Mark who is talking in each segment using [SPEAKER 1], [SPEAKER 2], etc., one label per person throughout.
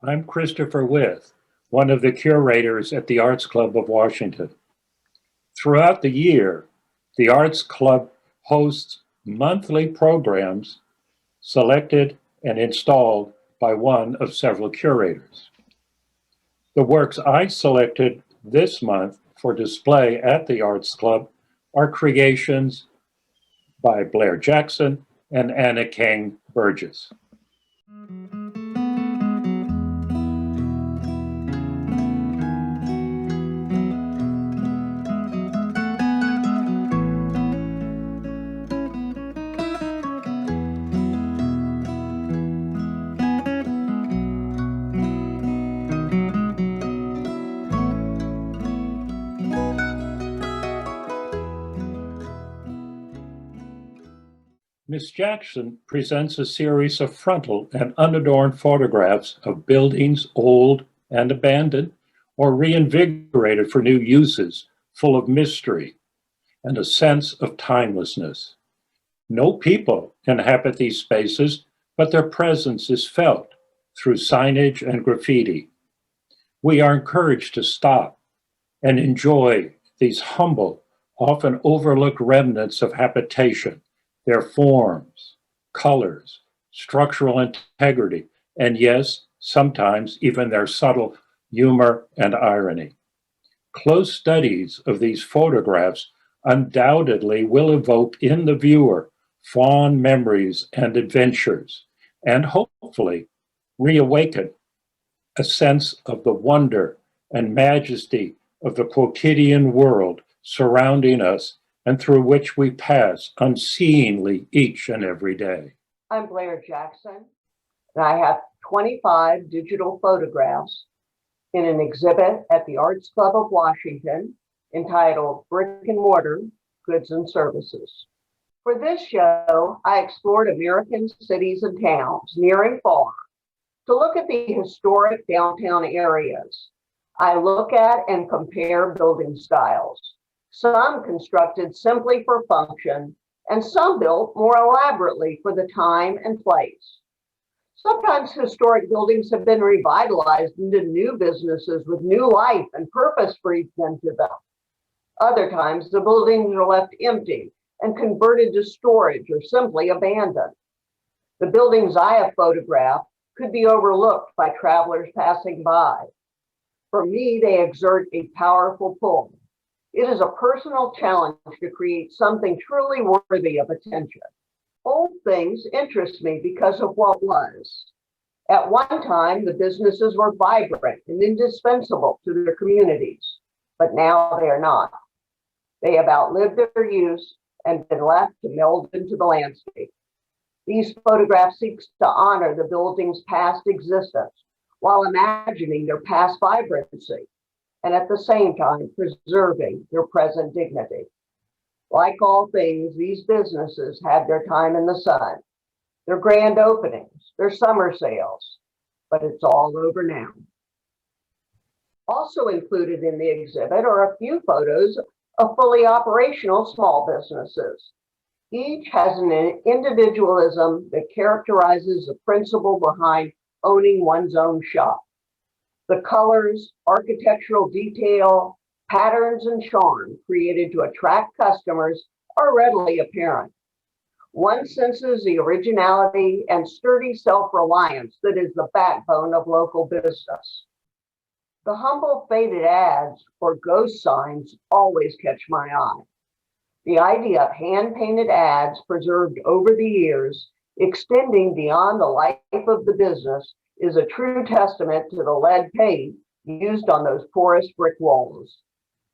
[SPEAKER 1] I'm Christopher With, one of the curators at the Arts Club of Washington. Throughout the year, the Arts Club hosts monthly programs selected and installed by one of several curators. The works I selected this month for display at the Arts Club are creations by Blair Jackson and Kang Burgess. Miss Jackson presents a series of frontal and unadorned photographs of buildings old and abandoned or reinvigorated for new uses, full of mystery and a sense of timelessness. No people inhabit these spaces, but their presence is felt through signage and graffiti. We are encouraged to stop and enjoy these humble, often overlooked remnants of habitation, their forms, colors, structural integrity, and yes, sometimes even their subtle humor and irony. Close studies of these photographs undoubtedly will evoke in the viewer fond memories and adventures, and hopefully reawaken a sense of the wonder and majesty of the quotidian world surrounding us and through which we pass unseeingly each and every day.
[SPEAKER 2] I'm Blair Jackson, and I have 25 digital photographs in an exhibit at the Arts Club of Washington entitled Brick and Mortar, Goods and Services. For this show, I explored American cities and towns, near and far, to look at the historic downtown areas. I look at and compare building styles, some constructed simply for function, and some built more elaborately for the time and place. Sometimes historic buildings have been revitalized into new businesses with new life and purpose breathed into them. Other times, the buildings are left empty and converted to storage or simply abandoned. The buildings I have photographed could be overlooked by travelers passing by. For me, they exert a powerful pull. It is a personal challenge to create something truly worthy of attention. Old things interest me because of what was. At one time, the businesses were vibrant and indispensable to their communities, but now they are not. They have outlived their use and been left to meld into the landscape. These photographs seek to honor the building's past existence while imagining their past vibrancy, and at the same time preserving their present dignity. Like all things, these businesses had their time in the sun, their grand openings, their summer sales, but it's all over now. Also included in the exhibit are a few photos of fully operational small businesses. Each has an individualism that characterizes the principle behind owning one's own shop. The colors, architectural detail, patterns, and charm created to attract customers are readily apparent. One senses the originality and sturdy self-reliance that is the backbone of local business. The humble faded ads or ghost signs always catch my eye. The idea of hand-painted ads preserved over the years, extending beyond the life of the business, is a true testament to the lead paint used on those porous brick walls.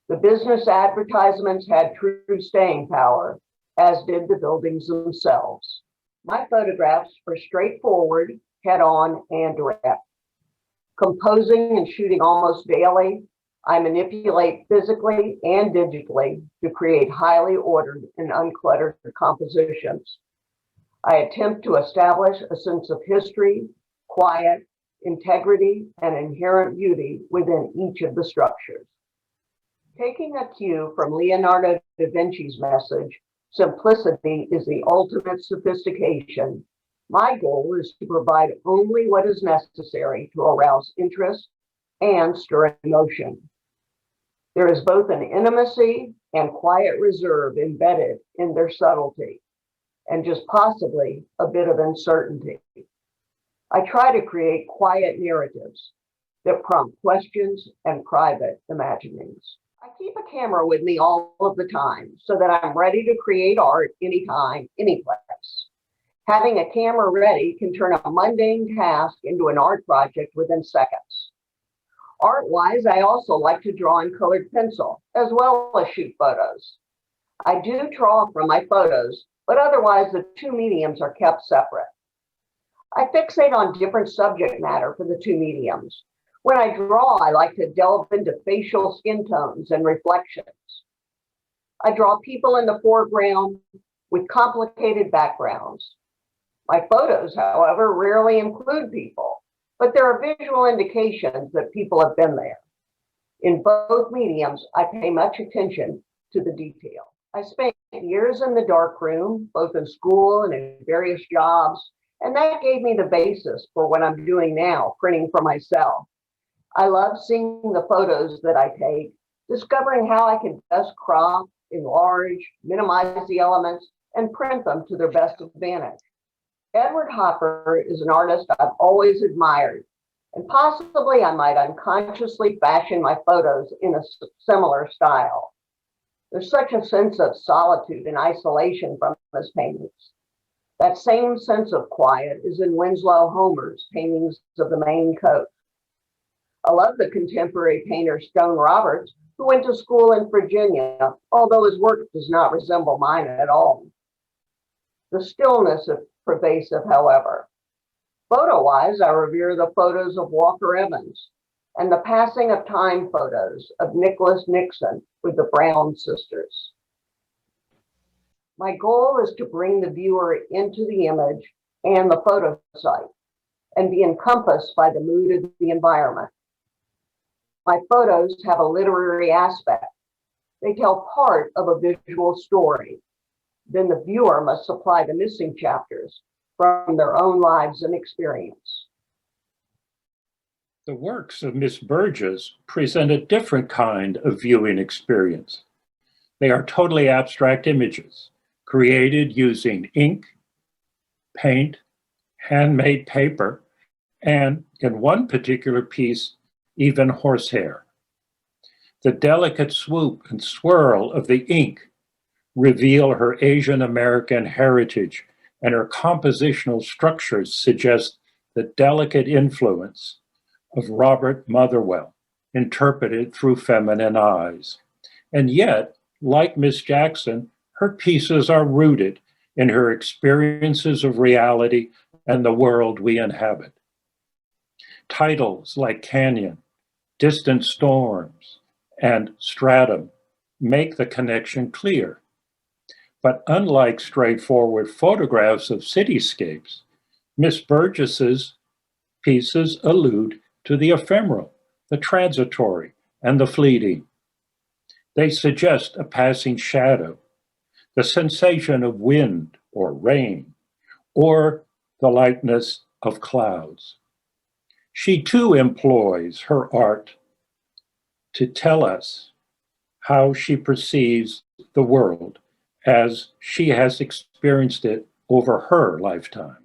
[SPEAKER 2] The business advertisements had true staying power, as did the buildings themselves. My photographs are straightforward, head-on, and direct. Composing and shooting almost daily, I manipulate physically and digitally to create highly ordered and uncluttered compositions. I attempt to establish a sense of history, quiet, integrity, and inherent beauty within each of the structures. Taking a cue from Leonardo da Vinci's message, simplicity is the ultimate sophistication, My goal is to provide only what is necessary to arouse interest and stir emotion. There is both an intimacy and quiet reserve embedded in their subtlety, and just possibly a bit of uncertainty. I try to create quiet narratives that prompt questions and private imaginings. I keep a camera with me all of the time so that I'm ready to create art anytime, any place. Having a camera ready can turn a mundane task into an art project within seconds. Art-wise, I also like to draw in colored pencil as well as shoot photos. I do draw from my photos, but otherwise the two mediums are kept separate. I fixate on different subject matter for the two mediums. When I draw, I like to delve into facial skin tones and reflections. I draw people in the foreground with complicated backgrounds. My photos, however, rarely include people, but there are visual indications that people have been there. In both mediums, I pay much attention to the detail. I spent years in the darkroom, both in school and in various jobs, and that gave me the basis for what I'm doing now, printing for myself. I love seeing the photos that I take, discovering how I can best crop, enlarge, minimize the elements, and print them to their best advantage. Edward Hopper is an artist I've always admired, and possibly I might unconsciously fashion my photos in a similar style. There's such a sense of solitude and isolation from his paintings. That same sense of quiet is in Winslow Homer's paintings of the Maine coast. I love the contemporary painter Stone Roberts, who went to school in Virginia, although his work does not resemble mine at all. The stillness is pervasive, however. Photo-wise, I revere the photos of Walker Evans and the passing of time photos of Nicholas Nixon with the Brown sisters. My goal is to bring the viewer into the image and the photo site and be encompassed by the mood of the environment. My photos have a literary aspect. They tell part of a visual story. Then the viewer must supply the missing chapters from their own lives and experience.
[SPEAKER 1] The works of Miss Burgess present a different kind of viewing experience. They are totally abstract images, created using ink, paint, handmade paper, and, in one particular piece, even horsehair. The delicate swoop and swirl of the ink reveal her Asian American heritage, and her compositional structures suggest the delicate influence of Robert Motherwell, interpreted through feminine eyes. And yet, like Miss Jackson, her pieces are rooted in her experiences of reality and the world we inhabit. Titles like Canyon, Distant Storms, and Stratum make the connection clear. But unlike straightforward photographs of cityscapes, Miss Burgess's pieces allude to the ephemeral, the transitory, and the fleeting. They suggest a passing shadow, the sensation of wind or rain, or the lightness of clouds. She too employs her art to tell us how she perceives the world as she has experienced it over her lifetime.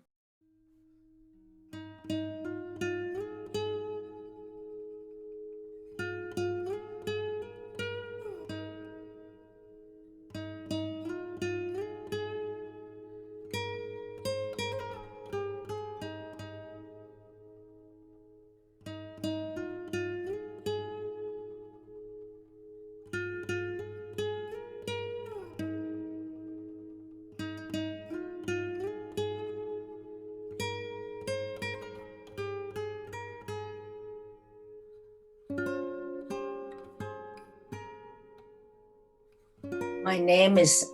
[SPEAKER 3] My name is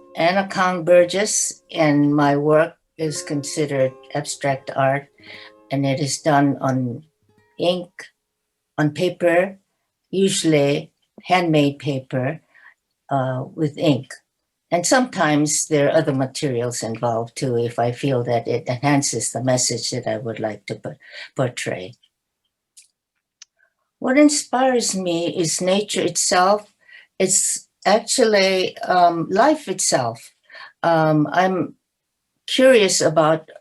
[SPEAKER 3] Kang Burgess, and my work is considered abstract art, and it is done on ink, on paper, usually handmade paper with ink. And sometimes there are other materials involved too, if I feel that it enhances the message that I would like to portray. What inspires me is nature itself. It's actually life itself. I'm curious about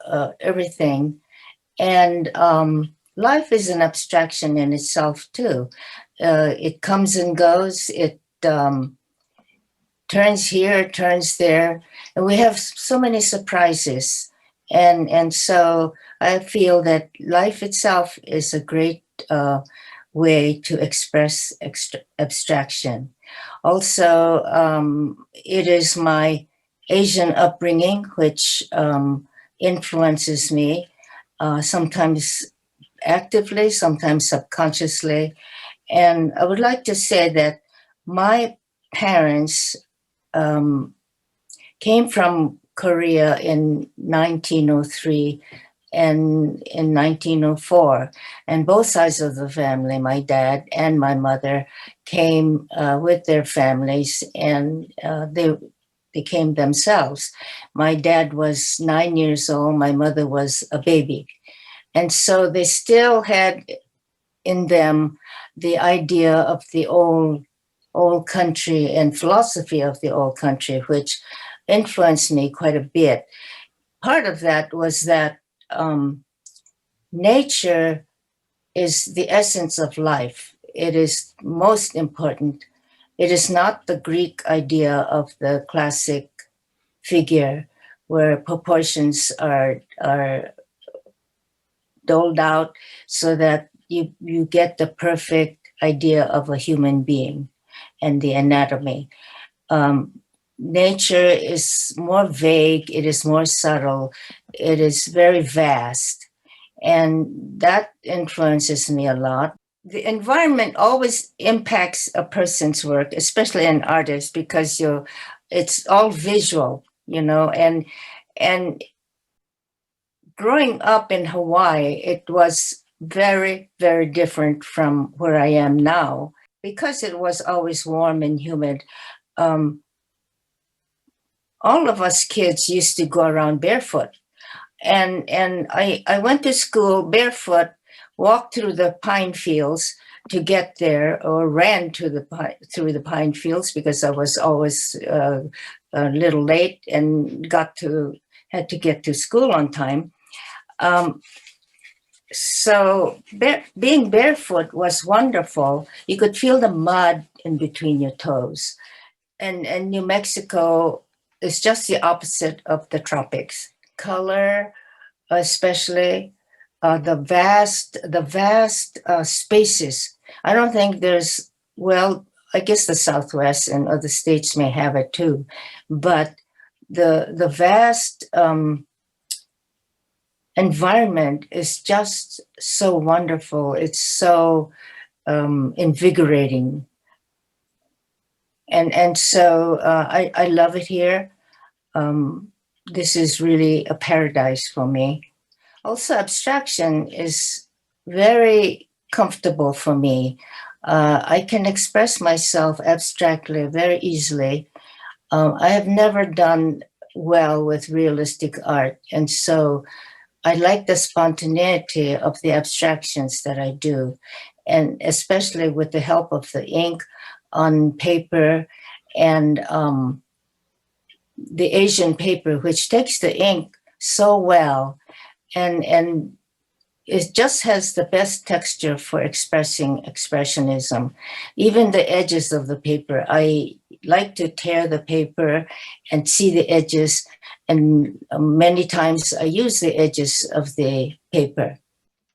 [SPEAKER 3] everything, and life is an abstraction in itself too. It comes and goes. It turns here, turns there, and we have so many surprises. And so I feel that life itself is a great way to express abstraction. Also, it is my Asian upbringing which influences me, sometimes actively, sometimes subconsciously. And I would like to say that my parents came from Korea in 1903 and in 1904. And both sides of the family, my dad and my mother, came with their families, and they became themselves. My dad was 9 years old, my mother was a baby. And so they still had in them the idea of the old country and philosophy of the old country, which influenced me quite a bit. Part of that was that nature is the essence of life. It is most important. It is not the Greek idea of the classic figure where proportions are doled out so that you get the perfect idea of a human being and the anatomy. Nature is more vague, it is more subtle, it is very vast, and that influences me a lot. The environment always impacts a person's work, especially an artist, because it's all visual, and growing up in Hawaii, it was very, very different from where I am now. Because it was always warm and humid, all of us kids used to go around barefoot. And I went to school barefoot, walked through the pine fields to get there, or ran through the pine fields because I was always a little late and had to get to school on time. So being barefoot was wonderful. You could feel the mud in between your toes. And New Mexico is just the opposite of the tropics. Color, especially the vast spaces. I don't think there's, well, I guess the Southwest and other states may have it too, but the vast environment is just so wonderful. It's so invigorating. And so I love it here. This is really a paradise for me. Also, abstraction is very comfortable for me. I can express myself abstractly very easily. I have never done well with realistic art, and so I like the spontaneity of the abstractions that I do, and especially with the help of the ink on paper and the Asian paper, which takes the ink so well, and it just has the best texture for expressing expressionism. Even the edges of the paper, I like to tear the paper and see the edges, and many times I use the edges of the paper.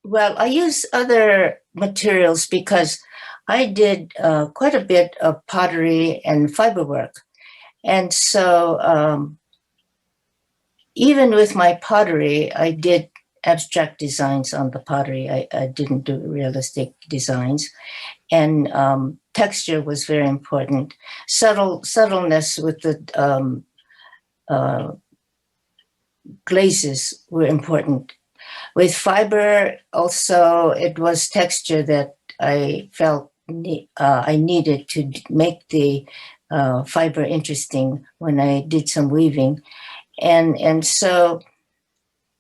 [SPEAKER 3] Well, I use other materials because I did quite a bit of pottery and fiber work. And so even with my pottery, I did abstract designs on the pottery. I didn't do realistic designs. And texture was very important. Subtleness with the glazes were important. With fiber, also, it was texture that I felt I needed to make the fiber interesting when I did some weaving. And so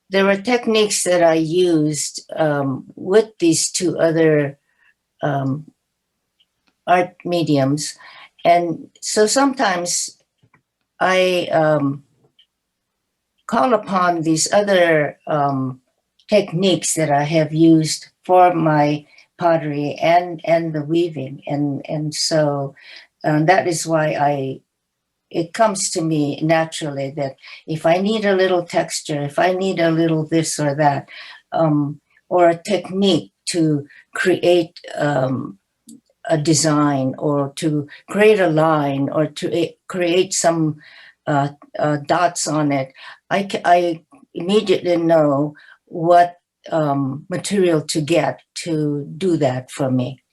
[SPEAKER 3] there were techniques that I used with these two other art mediums. And so sometimes I call upon these other techniques that I have used for my pottery and the weaving. And so that is why it comes to me naturally that if I need a little texture, if I need a little this or that, or a technique to create a design or to create a line or to create some dots on it, I immediately know what material to get to do that for me.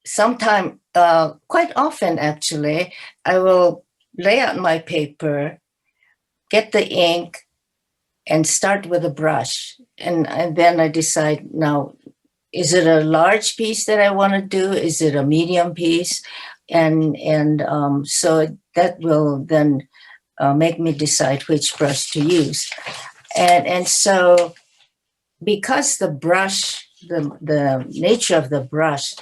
[SPEAKER 3] Sometime, quite often actually, I will lay out my paper, get the ink, and start with a brush. And then I decide, now, is it a large piece that I want to do? Is it a medium piece? And so that will then make me decide which brush to use. And so because the brush, the nature of the brush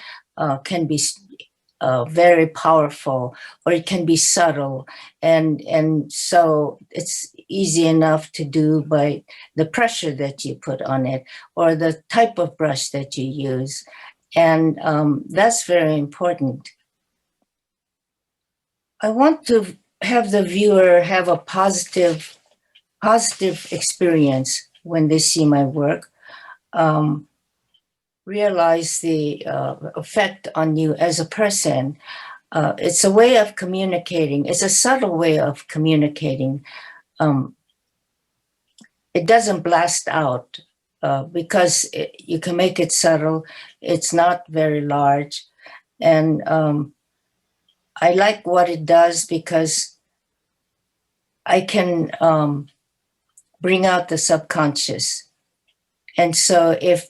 [SPEAKER 3] can be very powerful, or it can be subtle, and so it's easy enough to do by the pressure that you put on it or the type of brush that you use, and that's very important. I want to have the viewer have a positive experience when they see my work. Realize the effect on you as a person. It's a way of communicating. It's a subtle way of communicating. It doesn't blast out because you can make it subtle. It's not very large. And I like what it does because I can bring out the subconscious. And so if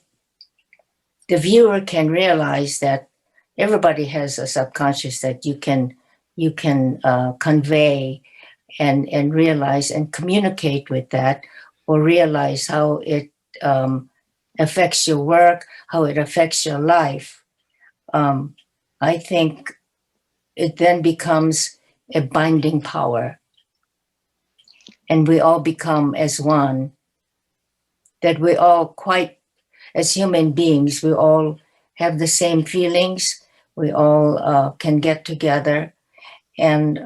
[SPEAKER 3] the viewer can realize that everybody has a subconscious that you can convey and realize and communicate with that, or realize how it affects your work, how it affects your life. I think it then becomes a binding power, and we all become as one. That we all as human beings, we all have the same feelings. We all can get together, and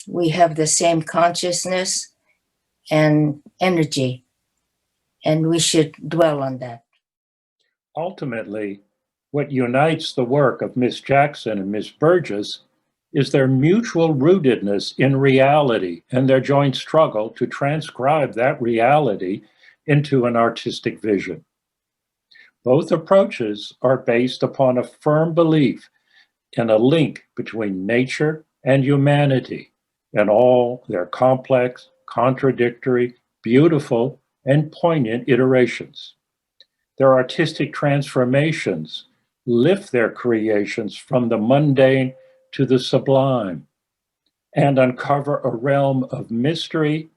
[SPEAKER 3] we have the same consciousness and energy, and we should dwell on that.
[SPEAKER 1] Ultimately, what unites the work of Miss Jackson and Miss Burgess is their mutual rootedness in reality and their joint struggle to transcribe that reality into an artistic vision. Both approaches are based upon a firm belief in a link between nature and humanity in all their complex, contradictory, beautiful, and poignant iterations. Their artistic transformations lift their creations from the mundane to the sublime and uncover a realm of mystery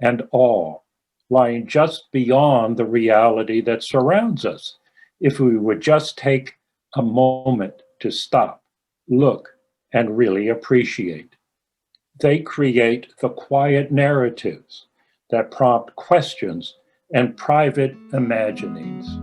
[SPEAKER 1] and awe lying just beyond the reality that surrounds us, if we would just take a moment to stop, look, and really appreciate. They create the quiet narratives that prompt questions and private imaginings.